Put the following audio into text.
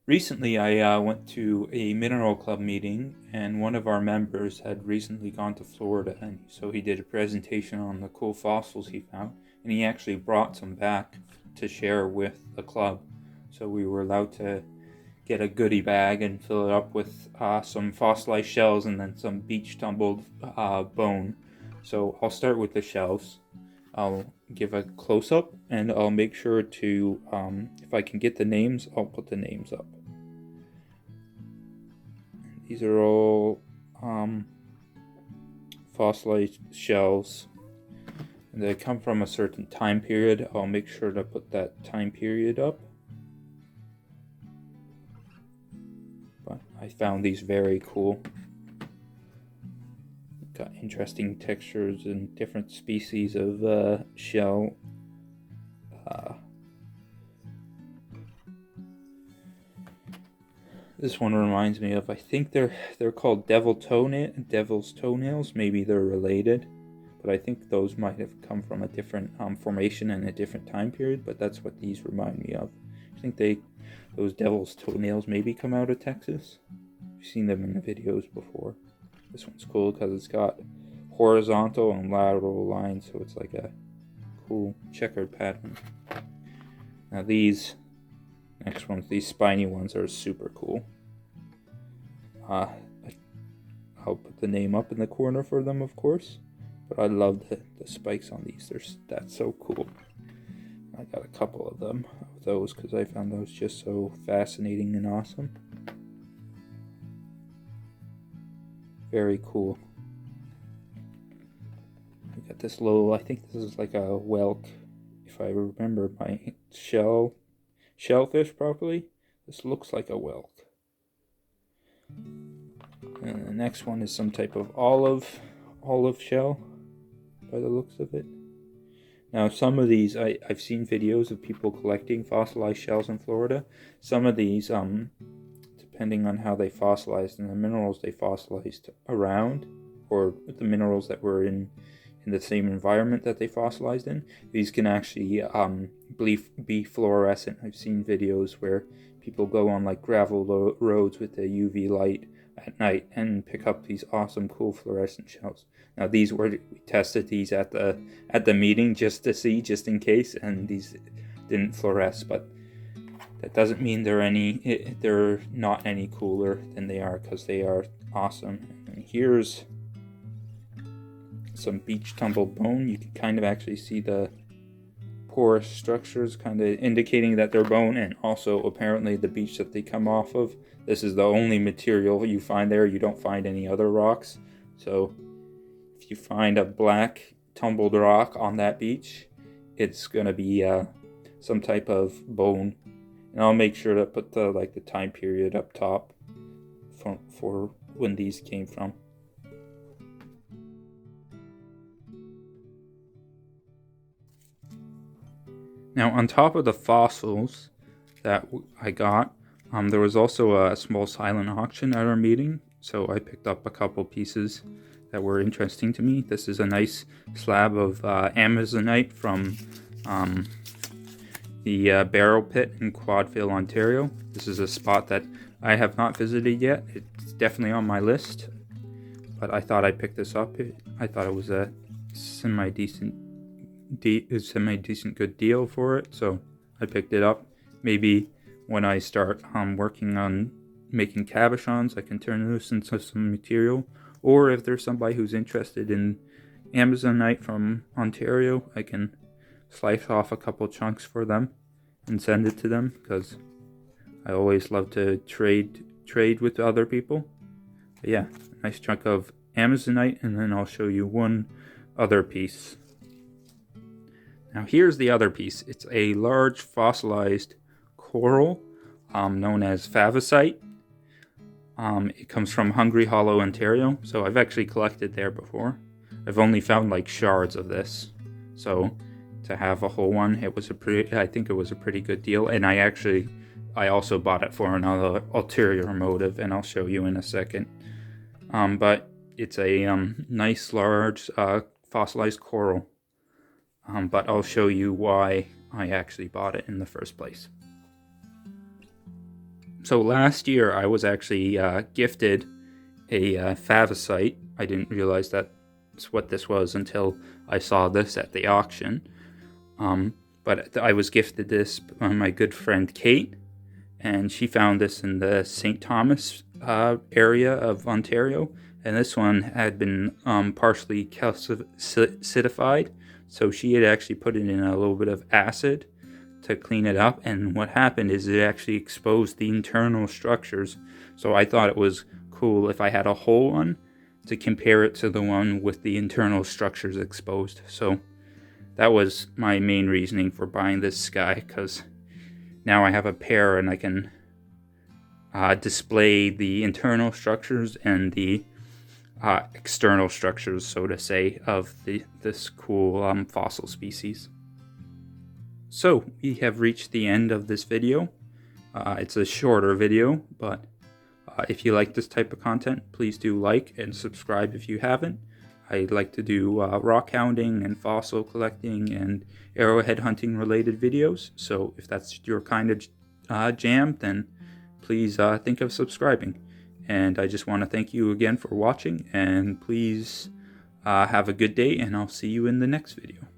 Recently, I went to a mineral club meeting, and one of our members had recently gone to Florida, and so he did a presentation on the cool fossils he found, and he actually brought some back to share with the club. So we were allowed to get a goodie bag and fill it up with some fossilized shells and then some beach tumbled bone. So I'll start with the shells. I'll give a close-up, and I'll make sure to, if I can get the names, I'll put the names up. These are all fossilized shells. And they come from a certain time period. I'll make sure to put that time period up. But I found these very cool. Got interesting textures and different species of shell. This one reminds me of, I think they're called devil's toenails. Maybe they're related, but I think those might have come from a different formation and a different time period. But that's what these remind me of. I think those devil's toenails maybe come out of Texas. I've seen them in the videos before. This one's cool because it's got horizontal and lateral lines, so it's like a cool checkered pattern. Now these next ones, these spiny ones, are super cool. I'll put the name up in the corner for them, of course, but I love the spikes on these. That's so cool. I got a couple of them, of those, because I found those just so fascinating and awesome. Very cool. I got this little, I think this is like a WELK, if I remember my shellfish properly. This looks like a WELK. And the next one is some type of olive shell, by the looks of it. Now some of these, I've seen videos of people collecting fossilized shells in Florida. Some of these, depending on how they fossilized and the minerals they fossilized around, or the minerals that were in the same environment that they fossilized in, these can actually be fluorescent. I've seen videos where people go on like gravel roads with the UV light at night and pick up these awesome cool fluorescent shells. Now we tested these at the meeting just in case, and these didn't fluoresce, but that doesn't mean they're not any cooler than they are, because they are awesome. And here's some beach tumbled bone. You can kind of actually see the porous structures kind of indicating that they're bone, and also apparently the beach that they come off of, this is the only material you find there. You don't find any other rocks. So if you find a black tumbled rock on that beach, it's gonna be some type of bone. And I'll make sure to put the time period up top for when these came from. Now, on top of the fossils that I got, there was also a small silent auction at our meeting, so I picked up a couple pieces that were interesting to me. This is a nice slab of amazonite from the Barrel Pit in Quadville, Ontario. This is a spot that I have not visited yet. It's definitely on my list, but I thought I'd pick this up. I thought it was a semi-decent good deal for it, so I picked it up. Maybe when I start working on making cabochons, I can turn this into some material, or if there's somebody who's interested in amazonite from Ontario, I can slice off a couple chunks for them and send it to them, because I always love to trade with other people. But yeah, nice chunk of amazonite, and then I'll show you one other piece. Now here's the other piece. It's a large fossilized coral known as favosite. It comes from Hungry Hollow, Ontario, so I've actually collected there before. I've only found like shards of this, so to have a whole one, I think it was a pretty good deal. And I also bought it for another ulterior motive, and I'll show you in a second. But it's a nice large fossilized coral. But I'll show you why I actually bought it in the first place. So last year I was actually gifted a favicite. I didn't realize that's what this was until I saw this at the auction. But I was gifted this by my good friend Kate, and she found this in the St. Thomas area of Ontario, and this one had been partially calcified, so she had actually put it in a little bit of acid to clean it up, and what happened is it actually exposed the internal structures. So I thought it was cool if I had a whole one to compare it to the one with the internal structures exposed. So that was my main reasoning for buying this guy, because now I have a pair and I can display the internal structures and the external structures, so to say, of this cool fossil species. So we have reached the end of this video. It's a shorter video, but if you like this type of content, please do like and subscribe if you haven't. I like to do rockhounding and fossil collecting and arrowhead hunting related videos, so if that's your kind of jam, then please think of subscribing. And I just want to thank you again for watching, and please have a good day, and I'll see you in the next video.